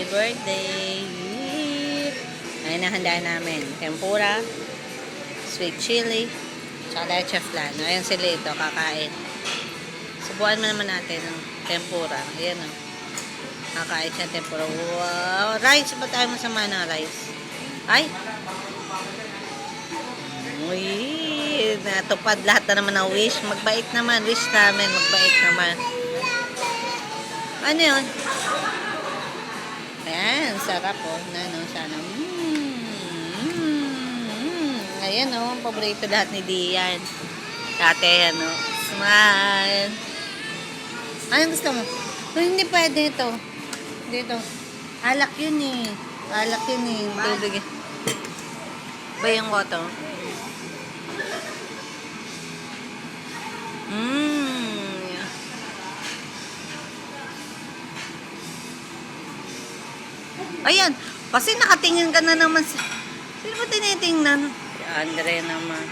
Happy birthday! Ayun ang handa namin. Tempura, sweet chili, tsaka leche flan. Ayan si Lito, kakain. Subukan mo naman natin ang tempura. Ayan o. Kakain siya tempura. Wow! Rice! Ba't tayo masama ng rice? Ay! Uy! Natupad lahat na naman ng wish. Magbait naman. Wish namin. Magbait naman. Ano yun? Ayan. Sarap o. Sana. Ayan o. Paborito lahat ni Dian. Dati ano. Smile. Anong gusto mo? Hindi pwede ito. Dito. Alak yun eh. Alak yun eh. Tubig eh. Ba yung koto? Ayan. Kasi nakatingin ka na naman sa... Sino ba tinitingnan? Si Andre naman.